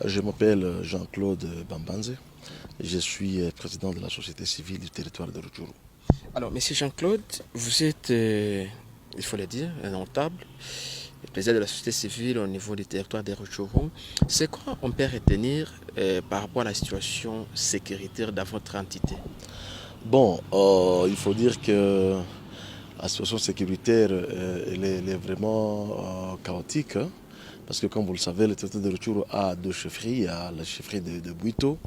Je m'appelle Jean-Claude Bambanze. Je suis président de la société civile du territoire de Rutshuru. Alors, Monsieur Jean-Claude, vous êtes, il faut le dire, un notable, président de la société civile au niveau du territoire de Rutshuru. C'est quoi on peut retenir par rapport à la situation sécuritaire dans votre entité? Bon, il faut dire que la situation sécuritaire, elle est vraiment chaotique, hein, parce que comme vous le savez, le territoire de Rutshuru a deux chefferies. Il y a la chefferie de Bouito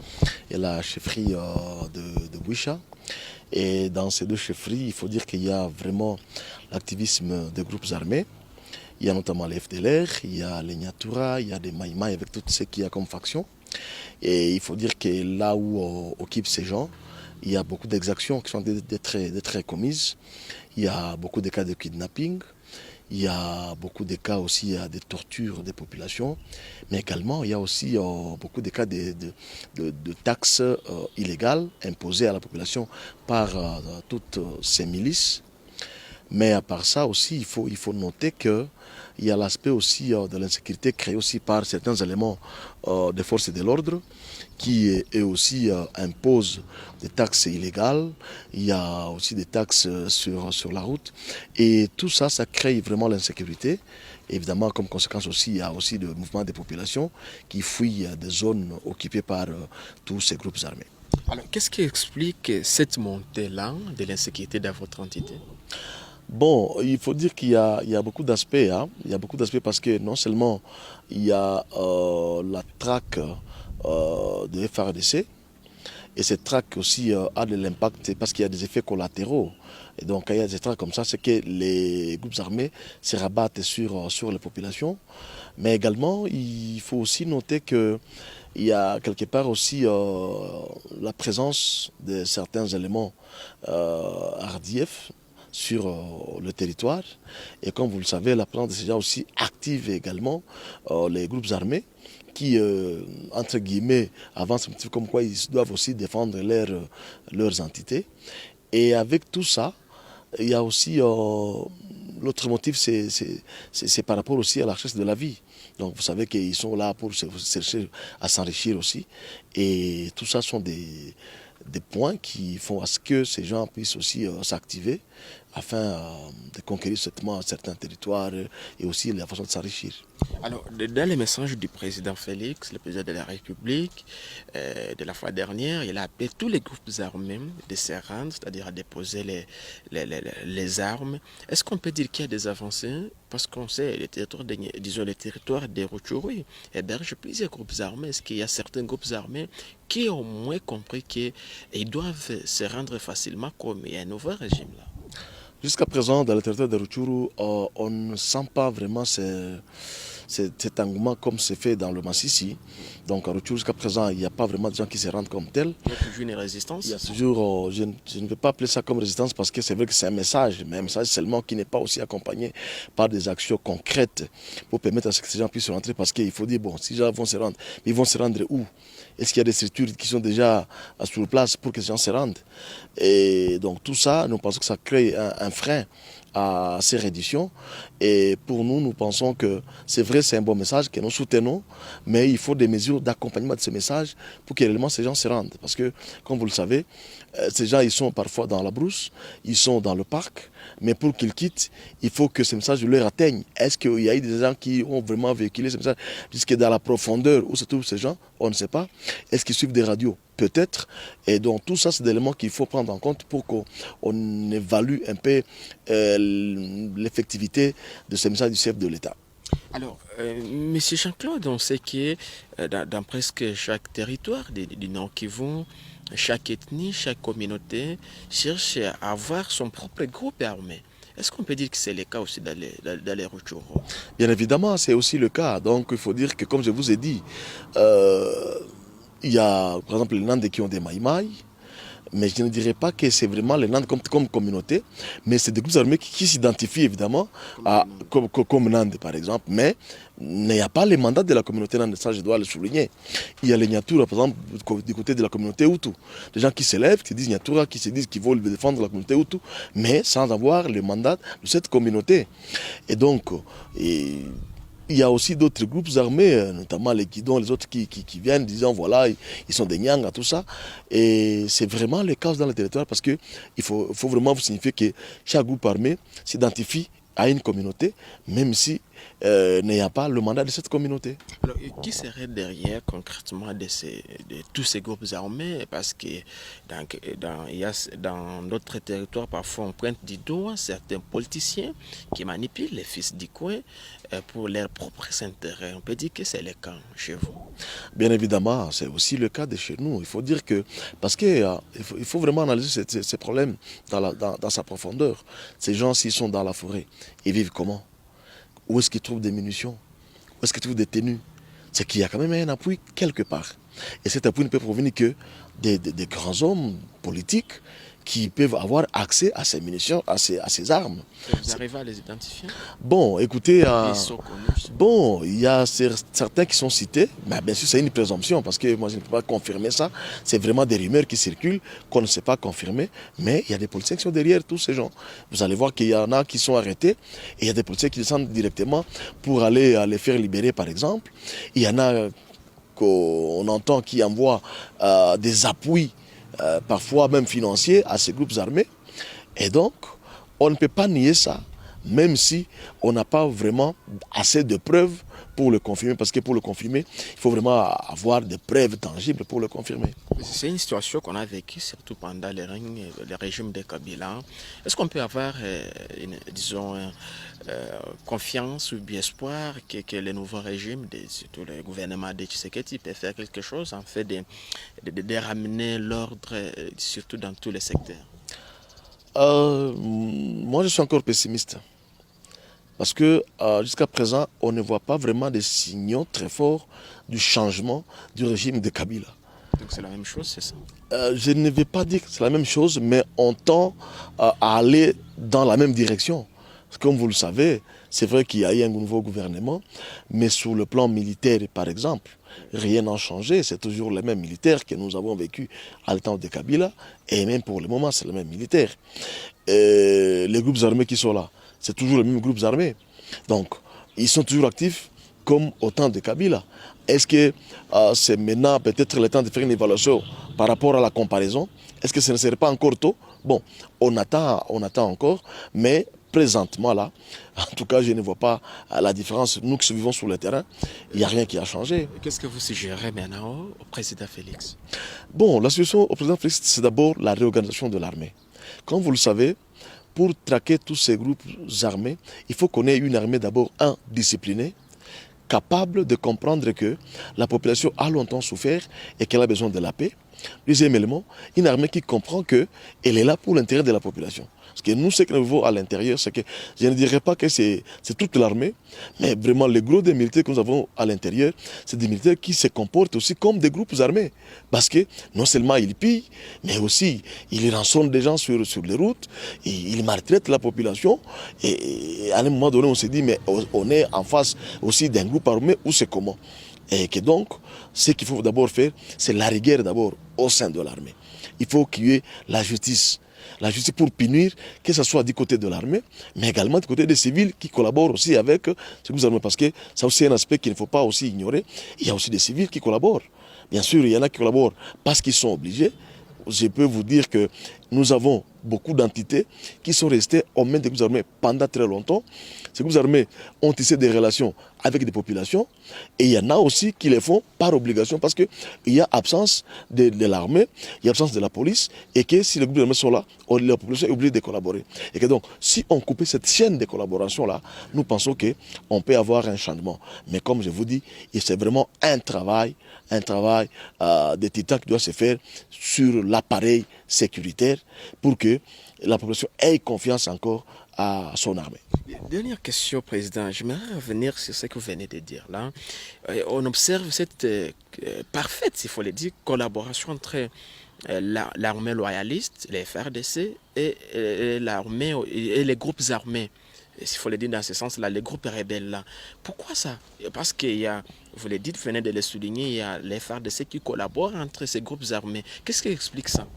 et la chefferie de Bouicha. Et dans ces deux chefferies, il faut dire qu'il y a vraiment l'activisme des groupes armés. Il y a notamment les FDLR, il y a les Nyatura, il y a des Maïmaï avec tout ce qu'il y a comme faction. Et il faut dire que là où occupent ces gens, il y a beaucoup d'exactions qui sont d'être commises. Il y a beaucoup de cas de kidnapping. Il y a beaucoup de cas aussi de torture des populations. Mais également, il y a aussi beaucoup de cas de taxes illégales imposées à la population par toutes ces milices. Mais à part ça aussi, il faut noter qu'il y a l'aspect aussi de l'insécurité créé aussi par certains éléments des forces de l'ordre qui eux aussi imposent des taxes illégales. Il y a aussi des taxes sur la route. Et tout ça, ça crée vraiment l'insécurité. Évidemment, comme conséquence aussi, il y a aussi le mouvement des populations qui fuient des zones occupées par tous ces groupes armés. Alors, qu'est-ce qui explique cette montée-là de l'insécurité dans votre entité? Bon, il faut dire qu'il y a beaucoup d'aspects. Hein. Il y a beaucoup d'aspects parce que non seulement il y a la traque de FRDC, et cette traque aussi a de l'impact parce qu'il y a des effets collatéraux. Et donc, quand il y a des traques comme ça, c'est que les groupes armés se rabattent sur les populations. Mais également, il faut aussi noter qu'il y a quelque part aussi la présence de certains éléments RDF sur le territoire. Et comme vous le savez, la présence de ces gens aussi active également les groupes armés qui, entre guillemets, avancent un petit peu comme quoi ils doivent aussi défendre leurs entités. Et avec tout ça, il y a aussi l'autre motif, c'est par rapport aussi à la recherche de la vie. Donc vous savez qu'ils sont là pour chercher à s'enrichir aussi. Et tout ça sont des points qui font à ce que ces gens puissent aussi s'activer afin de conquérir certains territoires et aussi la façon de s'enrichir. Alors, dans les messages du président Félix, le président de la République, de la fois dernière, il a appelé tous les groupes armés de se rendre, c'est-à-dire à déposer les armes. Est-ce qu'on peut dire qu'il y a des avancées? Parce qu'on sait, les territoires des Rutshuru hébergent plusieurs groupes armés. Est-ce qu'il y a certains groupes armés qui ont au moins compris qu'ils doivent se rendre facilement comme il y a un nouveau régime là? Jusqu'à présent, dans le territoire de Rutshuru, on ne sent pas vraiment cet engouement comme c'est fait dans le Massissi. Donc à Rutshuru, jusqu'à présent, il n'y a pas vraiment de gens qui se rendent comme tels. Il y a toujours une résistance? Il y a toujours, je ne vais pas appeler ça comme résistance parce que c'est vrai que c'est un message, mais un message seulement qui n'est pas aussi accompagné par des actions concrètes pour permettre à ce que ces gens puissent rentrer. Parce qu'il faut dire, bon, si les gens vont se rendre, mais ils vont se rendre où? Est-ce qu'il y a des structures qui sont déjà sur place pour que ces gens se rendent? Et donc tout ça, nous pensons que ça crée un frein à ces redditions. Et pour nous, nous pensons que c'est vrai, c'est un bon message que nous soutenons, mais il faut des mesures d'accompagnement de ce message pour que réellement ces gens se rendent. Parce que, comme vous le savez, ces gens, ils sont parfois dans la brousse, ils sont dans le parc, mais pour qu'ils quittent, il faut que ce message leur atteigne. Est-ce qu'il y a eu des gens qui ont vraiment véhiculé ce message jusque dans la profondeur où se trouvent ces gens? On ne sait pas. Est-ce qu'ils suivent des radios? Peut-être. Et donc tout ça, c'est des éléments qu'il faut prendre en compte pour qu'on évalue un peu l'effectivité de ce message du chef de l'État. Alors, Monsieur Jean-Claude, on sait que dans presque chaque territoire du Nord Kivu, chaque ethnie, chaque communauté cherche à avoir son propre groupe armé. Est-ce qu'on peut dire que c'est le cas aussi dans les Rutshuru? Bien évidemment, c'est aussi le cas. Donc il faut dire que, comme je vous ai dit, il y a par exemple les Nandes qui ont des Maïmaï, mais je ne dirais pas que c'est vraiment les Nandes comme communauté, mais c'est des groupes armés qui s'identifient évidemment comme Nandes par exemple, mais il n'y a pas les mandats de la communauté Nande, ça je dois le souligner. Il y a les Nyatura par exemple du côté de la communauté Hutu, des gens qui s'élèvent, qui disent Nyatura, qui se disent qu'ils veulent défendre la communauté Hutu, mais sans avoir le mandat de cette communauté. Et donc, il y a aussi d'autres groupes armés, notamment les Guidons, les autres qui viennent disant voilà, ils sont des Nyanga, tout ça. Et c'est vraiment le cas dans le territoire parce qu'il faut vraiment vous signifier que chaque groupe armé s'identifie à une communauté, même si n'ayant pas le mandat de cette communauté. Alors, et qui serait derrière concrètement de tous ces groupes armés? Parce que dans d'autres territoires, parfois on pointe du doigt certains politiciens qui manipulent les fils du coin pour leurs propres intérêts. On peut dire que c'est le cas chez vous. Bien évidemment, c'est aussi le cas de chez nous. Il faut dire que, parce qu'il il faut vraiment analyser ces problèmes dans sa profondeur. Ces gens, s'ils sont dans la forêt, ils vivent comment? Où est-ce qu'ils trouvent des munitions? Où est-ce qu'ils trouvent des tenues? C'est qu'il y a quand même un appui quelque part. Et cet appui ne peut provenir que des grands hommes politiques qui peuvent avoir accès à ces munitions, à ces armes. Vous arrivez à les identifier? Bon, écoutez, Ils sont connus. bon, il y a certains qui sont cités, mais bien sûr c'est une présomption parce que moi je ne peux pas confirmer ça. C'est vraiment des rumeurs qui circulent qu'on ne sait pas confirmer, mais il y a des policiers qui sont derrière tous ces gens. Vous allez voir qu'il y en a qui sont arrêtés et il y a des policiers qui descendent directement pour aller les faire libérer par exemple. Il y en a qu'on entend qui envoient des appuis, parfois même financiers, à ces groupes armés. Et donc, on ne peut pas nier ça, même si on n'a pas vraiment assez de preuves pour le confirmer, parce que pour le confirmer, il faut vraiment avoir des preuves tangibles pour le confirmer. C'est une situation qu'on a vécue, surtout pendant le régime de Kabila. Est-ce qu'on peut avoir, confiance ou bien espoir que le nouveau régime, surtout le gouvernement de Tshisekedi, peut faire quelque chose en fait de ramener l'ordre, surtout dans tous les secteurs? Moi, je suis encore pessimiste. Parce que jusqu'à présent, on ne voit pas vraiment des signaux très forts du changement du régime de Kabila. Donc c'est la même chose, c'est ça? Je ne vais pas dire que c'est la même chose, mais on tend à aller dans la même direction. Comme vous le savez, c'est vrai qu'il y a eu un nouveau gouvernement, mais sur le plan militaire, par exemple, rien n'a changé. C'est toujours les mêmes militaires que nous avons vécu à le temps de Kabila, et même pour le moment, c'est les mêmes militaires. Les groupes armés qui sont là, c'est toujours les mêmes groupes armés. Donc, ils sont toujours actifs comme au temps de Kabila. Est-ce que c'est maintenant peut-être le temps de faire une évaluation par rapport à la comparaison? Est-ce que ce ne serait pas encore tôt? Bon, on attend encore, mais présentement là, en tout cas, je ne vois pas la différence. Nous qui vivons sur le terrain, il n'y a rien qui a changé. Qu'est-ce que vous suggérez maintenant au président Félix? Bon, la solution au président Félix, c'est d'abord la réorganisation de l'armée. Comme vous le savez, pour traquer tous ces groupes armés, il faut qu'on ait une armée d'abord, disciplinée, capable de comprendre que la population a longtemps souffert et qu'elle a besoin de la paix. Deuxième élément, une armée qui comprend qu'elle est là pour l'intérêt de la population. Parce que nous, ce que nous voulons à l'intérieur, c'est que je ne dirais pas que c'est toute l'armée, mais vraiment le gros des militaires que nous avons à l'intérieur, c'est des militaires qui se comportent aussi comme des groupes armés. Parce que non seulement ils pillent, mais aussi ils rançonnent des gens sur les routes, et ils maltraitent la population. Et à un moment donné, on s'est dit, mais on est en face aussi d'un groupe armé où c'est comment? Et que donc, ce qu'il faut d'abord faire, c'est la rigueur d'abord au sein de l'armée. Il faut qu'il y ait la justice. La justice pour punir, que ce soit du côté de l'armée, mais également du côté des civils qui collaborent aussi avec ces groupes armés. Parce que ça aussi un aspect qu'il ne faut pas aussi ignorer. Il y a aussi des civils qui collaborent. Bien sûr, il y en a qui collaborent parce qu'ils sont obligés. Je peux vous dire que nous avons beaucoup d'entités qui sont restées aux mains des groupes armés pendant très longtemps. Ces groupes armés ont tissé des relations avec des populations et il y en a aussi qui les font par obligation parce qu'il y a absence de l'armée, il y a absence de la police et que si les groupes armés sont là, la population est obligée de collaborer. Et que donc, si on coupait cette chaîne de collaboration-là, nous pensons qu'on peut avoir un changement. Mais comme je vous dis, c'est vraiment un travail de titan qui doit se faire sur l'appareil sécuritaire pour que la population ait confiance encore à son armée. Dernière question, Président. J'aimerais revenir sur ce que vous venez de dire là. On observe cette parfaite, s'il faut le dire, collaboration entre l'armée loyaliste, les FRDC, et l'armée et les groupes armés. S'il faut le dire dans ce sens-là, les groupes rebelles là. Pourquoi ça? Parce qu'il y a, vous le dites, vous venez de le souligner, il y a les FRDC qui collaborent entre ces groupes armés. Qu'est-ce qui explique ça?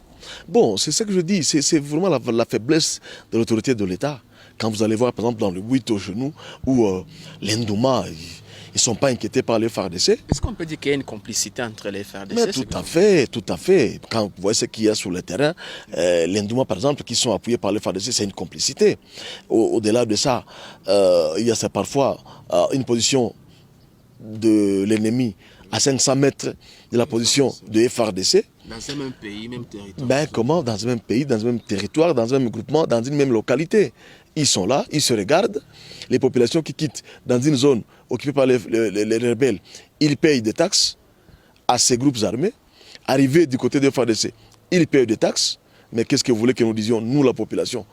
Bon, c'est ce que je dis, c'est vraiment la faiblesse de l'autorité de l'État Quand vous allez voir, par exemple, dans le Bouito chez nous, où les Ndouma, ils ne sont pas inquiétés par les FARDC. Est-ce qu'on peut dire qu'il y a une complicité entre les FARDC? Mais tout à fait, tout à fait. Quand vous voyez ce qu'il y a sur le terrain, les Ndouma, par exemple, qui sont appuyés par les FARDC, c'est une complicité. Au-delà de ça, il y a parfois une position de l'ennemi à 500 mètres de la position de FARDC. Dans un même pays, même territoire. Ben comment? Dans un même pays, dans un même territoire, dans un même groupement, dans une même localité. Ils sont là, ils se regardent. Les populations qui quittent dans une zone occupée par les rebelles, ils payent des taxes à ces groupes armés. Arrivés du côté de FARDC, ils payent des taxes. Mais qu'est-ce que vous voulez que nous disions, nous, la population?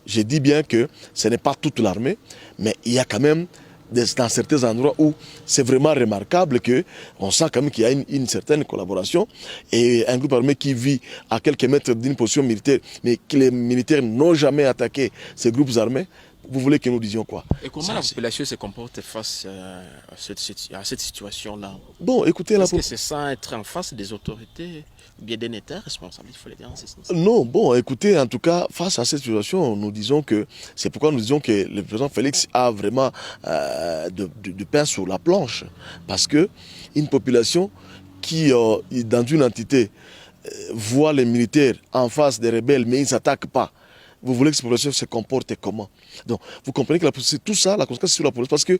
Je dis bien que ce n'est pas toute l'armée, mais il y a quand même dans certains endroits où c'est vraiment remarquable qu'on sent quand même qu'il y a une certaine collaboration et un groupe armé qui vit à quelques mètres d'une position militaire, mais que les militaires n'ont jamais attaqué ces groupes armés. Vous voulez que nous disions quoi? Et comment la population se comporte face à cette situation-là? Bon, écoutez, est-ce que c'est sans être en face des autorités, ou bien d'un État responsable, il faut le dire en ce sens? Non, bon, écoutez, en tout cas, face à cette situation, nous disons que c'est pourquoi nous disons que le président Félix a vraiment du pain sur la planche, parce que une population qui, dans une entité, voit les militaires en face des rebelles, mais ils ne s'attaquent pas. Vous voulez que cette population se comporte comment? Donc, vous comprenez que c'est tout ça, la conséquence sur la population, parce que,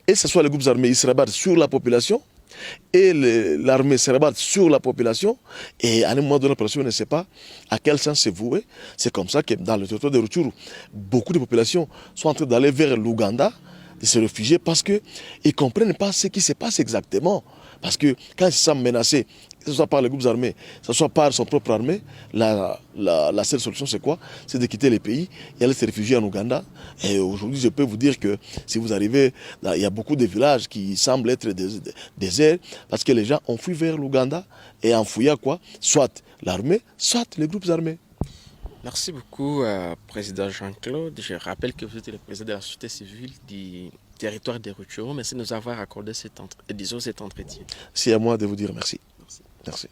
et ce soit les groupes armés, ils se rabattent sur la population, et l'armée se rabatte sur la population, et à un moment donné, la population ne sait pas à quel sens c'est voué. C'est comme ça que dans le territoire de Rutshuru, beaucoup de populations sont en train d'aller vers l'Ouganda, de se réfugier, parce qu'ils ne comprennent pas ce qui se passe exactement. Parce que quand ils se sentent menacés, que ce soit par les groupes armés, que ce soit par son propre armée, la seule solution c'est quoi? C'est de quitter les pays et aller se réfugier en Ouganda. Et aujourd'hui, je peux vous dire que si vous arrivez, là, il y a beaucoup de villages qui semblent être déserts parce que les gens ont fui vers l'Ouganda et en fouillant quoi? Soit l'armée, soit les groupes armés. Merci beaucoup, Président Jean-Claude. Je rappelle que vous êtes le président de la société civile du territoire de Rutshuru. Merci de nous avoir accordé cet entretien. C'est à moi de vous dire merci. Merci. Merci.